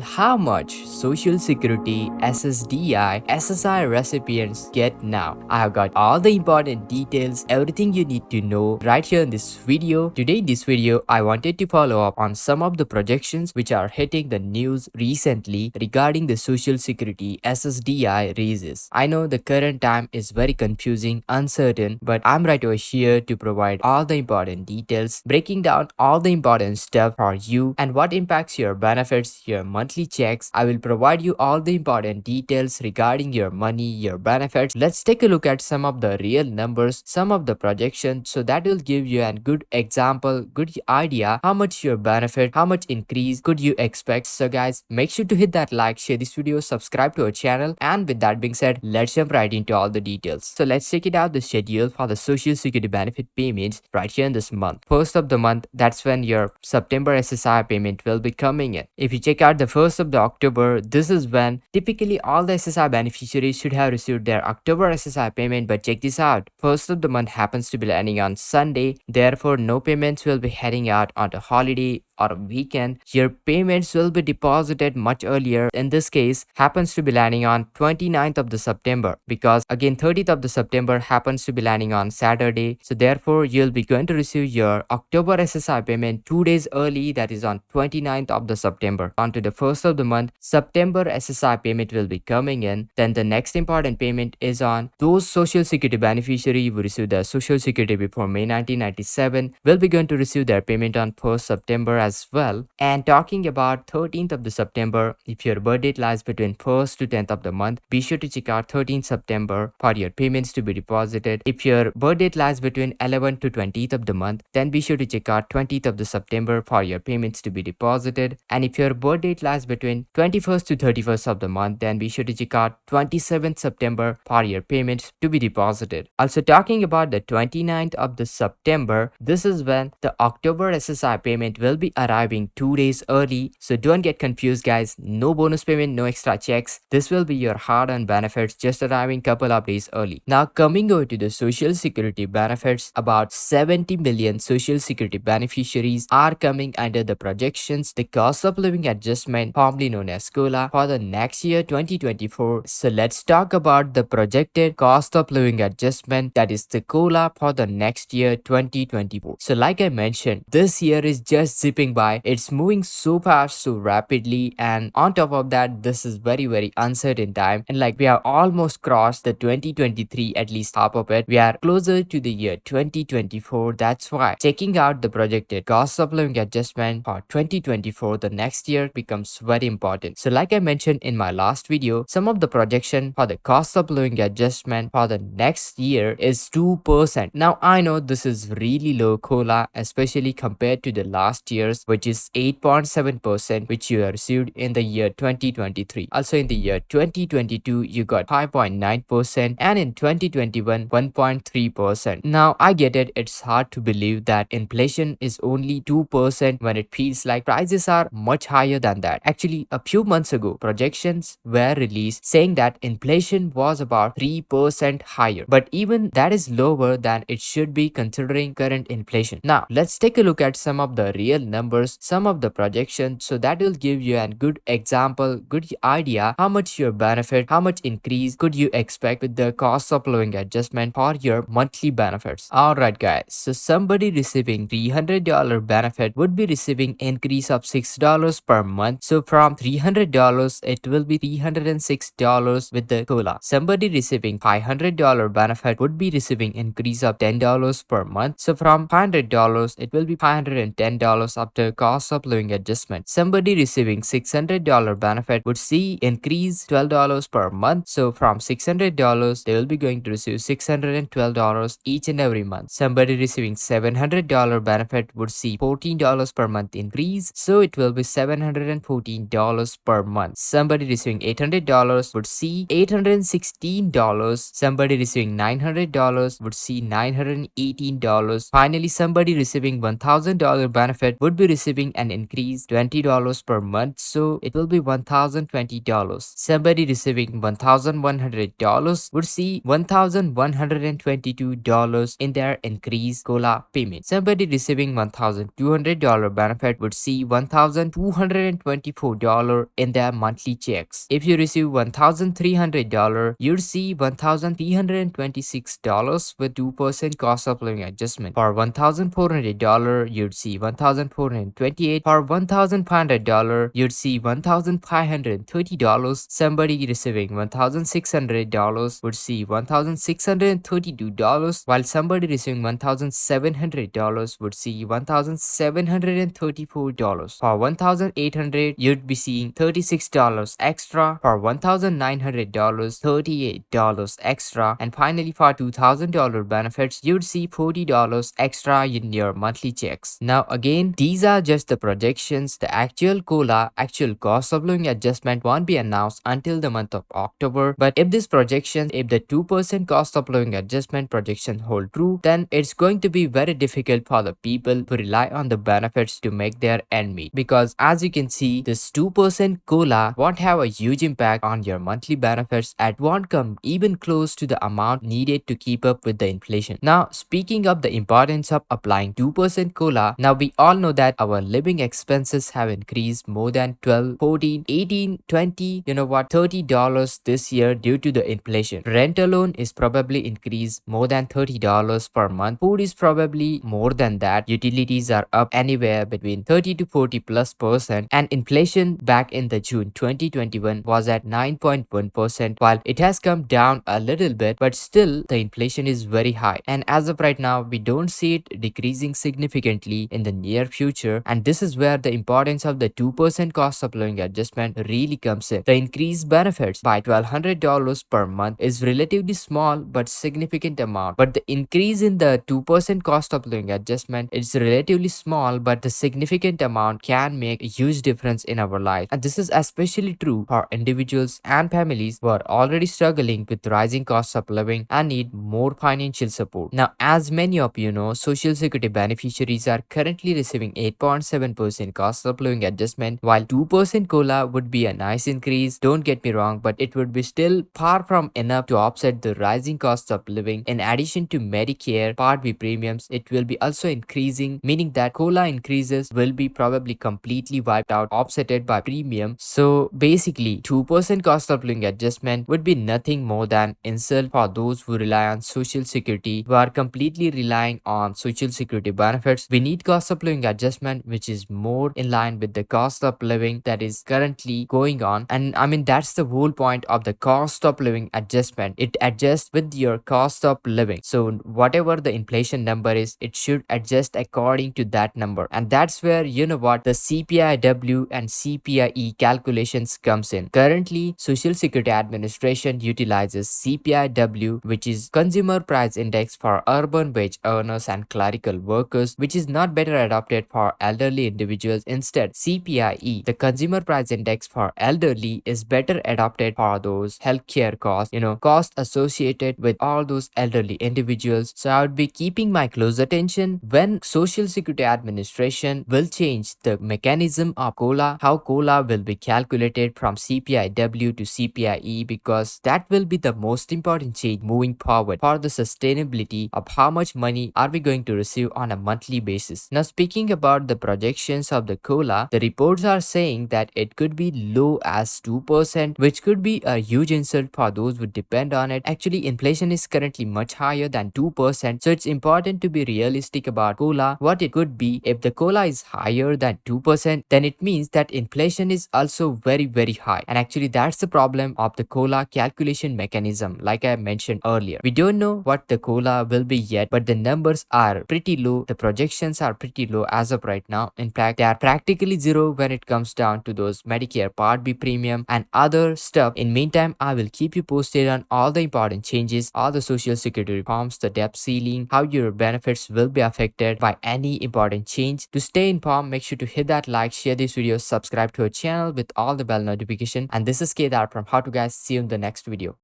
How much Social Security SSDI SSI recipients get now? I have got all the important details, everything you need to know right here in this video. Today in this video, I wanted to follow up on some of the projections which are hitting the news recently regarding the Social Security SSDI raises. I know the current time is very confusing, uncertain, but I'm right over here to provide all the important details, breaking down all the important stuff for you and what impacts your benefits, your monthly checks. I will provide you all the important details regarding your money, your benefits. Let's take a look at some of the real numbers, some of the projections, so that will give you a good example, good idea how much your benefit, how much increase could you expect. So guys, make sure to hit that like, share this video, subscribe to our channel, and with that being said, let's jump right into all the details. So let's check it out, the schedule for the Social Security benefit payments right here in this month. First of the month, that's when your September SSI payment will be coming in. If you check out the first of the October, this is when typically all the SSI beneficiaries should have received their October SSI payment, but check this out. First of the month happens to be landing on Sunday, therefore no payments will be heading out on a holiday or a weekend. Your payments will be deposited much earlier. In this case, happens to be landing on 29th of the September, because again 30th of the September happens to be landing on Saturday. So therefore you'll be going to receive your October SSI payment 2 days early, that is on 29th of the September. On to the first of the month, September SSI payment will be coming in. Then the next important payment is on those Social Security beneficiary who received their Social Security before May 1997 will be going to receive their payment on 1st September as well. And talking about 13th of the September, if your birth date lies between 1st to 10th of the month, be sure to check out 13th September for your payments to be deposited. If your birth date lies between 11th to 20th of the month, then be sure to check out 20th of the September for your payments to be deposited. And if your birth date lies between 21st to 31st of the month, then be sure to check out 27th September for your payments to be deposited. Also talking about the 29th of the September, this is when the October SSI payment will be arriving 2 days early. So don't get confused guys, no bonus payment, no extra checks. This will be your hard-earned benefits just arriving couple of days early. Now coming over to the Social Security benefits, about 70 million Social Security beneficiaries are coming under the projections, the cost of living adjustment, formerly known as COLA, for the next year 2024. So let's talk about the projected cost of living adjustment, that is the COLA, for the next year 2024. So like I mentioned, this year is just zipping by. It's moving so fast, so rapidly, and on top of that, this is very uncertain time, and like we have almost crossed the 2023, at least half of it. We are closer to the year 2024. That's why checking out the projected cost of living adjustment for 2024, the next year, becomes very important. So like I mentioned in my last video, some of the projection for the cost of living adjustment for the next year is 2%. Now I know this is really low COLA, especially compared to the last year's, which is 8.7%, which you have received in the year 2023. Also in the year 2022, you got 5.9%, and in 2021, 1.3%. Now I get it, it's hard to believe that inflation is only 2% when it feels like prices are much higher than that. Actually, a few months ago, projections were released saying that inflation was about 3% higher, but even that is lower than it should be considering current inflation. Now let's take a look at some of the real numbers, some of the projections, so that will give you a good example, good idea how much your benefit, how much increase could you expect with the cost of living adjustment for your monthly benefits. Alright guys, so somebody receiving $300 benefit would be receiving increase of $6 per month. So from $300, it will be $306 with the COLA. Somebody receiving $500 benefit would be receiving increase of $10 per month. So from $500, it will be $510 after cost of living adjustment. Somebody receiving $600 benefit would see increase $12 per month. So from $600, they will be going to receive $612 each and every month. Somebody receiving $700 benefit would see $14 per month increase. So it will be $714 per month. Somebody receiving $800 would see $816. Somebody receiving $900 would see $918. Finally, somebody receiving $1,000 benefit would be receiving an increase $20 per month, so it will be $1,020. Somebody receiving $1,100 would see $1,122 in their increased COLA payment. Somebody receiving $1,200 benefit would see $1,224 in their monthly checks. If you receive $1,300, you'd see $1,326 with 2% cost of living adjustment. For $1,400, you'd see $1,428. For $1,500, you'd see $1,530. Somebody receiving $1,600 would see $1,632, while somebody receiving $1,700 would see $1,734. For $1,800, you'd be seeing $36 extra. For $1,900, $38 extra. And finally, for $2,000 benefits, you'd see $40 extra in your monthly checks. Now again, these are just the projections. The actual COLA, actual cost of living adjustment won't be announced until the month of October. But if this projection, if the 2% cost of living adjustment projection hold true, then it's going to be very difficult for the people who rely on the benefits to make their end meet. Because as you can see, this 2% COLA won't have a huge impact on your monthly benefits and won't come even close to the amount needed to keep up with the inflation. Now, speaking of the importance of applying 2% COLA, now we all know that our living expenses have increased more than 12, 14, 18, 20, $30 this year due to the inflation. Rent alone is probably increased more than $30 per month. Food is probably more than that. Utilities are up anywhere between 30 to 40+%. And inflation back in the June 2021 was at 9.1%, while it has come down a little bit, but still the inflation is very high. And as of right now, we don't see it decreasing significantly in the near future. And this is where the importance of the 2% cost of living adjustment really comes in. The increased benefits by $1,200 per month is relatively small but significant amount. But the increase in the 2% cost of living adjustment is relatively small, but the significant amount can make a huge difference in our life. And this is especially true for individuals and families who are already struggling with rising costs of living and need more financial support. Now, as many of you know, Social Security beneficiaries are currently receiving 8.7% cost of living adjustment, while 2% COLA would be a nice increase, don't get me wrong, but it would be still far from enough to offset the rising cost of living. In addition to Medicare Part B premiums, it will be also increasing, meaning that COLA increases will be probably completely wiped out, offsetted by premium. So basically, 2% cost of living adjustment would be nothing more than insult for those who rely on Social Security, who are completely relying on Social Security benefits. We need cost of living adjustment which is more in line with the cost of living that is currently going on. And I mean, that's the whole point of the cost of living adjustment. It adjusts with your cost of living. So whatever the inflation number is, it should adjust according to that number. And that's where, the CPIW and CPIE calculations comes in. Currently, Social Security Administration utilizes CPIW, which is Consumer Price Index for urban wage earners and clerical workers, which is not better adopted for elderly individuals. Instead, CPIE, the Consumer Price Index for elderly, is better adopted for those healthcare costs, costs associated with all those elderly individuals. So I would be keeping my close attention when Social Security Administration will change the mechanism of COLA, how COLA will be calculated from CPIW to CPIE, because that will be the most important change moving forward for the sustainability of how much money are we going to receive on a monthly basis. Now, speaking about the projections of the COLA, the reports are saying that it could be low as 2%, which could be a huge insult for those who depend on it. Actually, inflation is currently much higher than 2%, so it's important to be realistic about COLA, what it could be. If the COLA is higher than 2%, then it means that inflation is also very, very high. And actually, that's the problem of the COLA calculation mechanism, like I mentioned earlier. We don't know what the COLA will be yet, but the numbers are pretty low. The projections are pretty low as of right now. In fact, they are practically zero when it comes down to those Medicare Part B premium and other stuff. In meantime, I will keep you posted on all the important changes, all the Social Security reforms, the debt ceiling, how your benefits will be affected by any important change. To stay informed, make sure to hit that like, share this video, subscribe to our channel with all the bell notification. And this is Kedar from How to Guys. See you in the next video.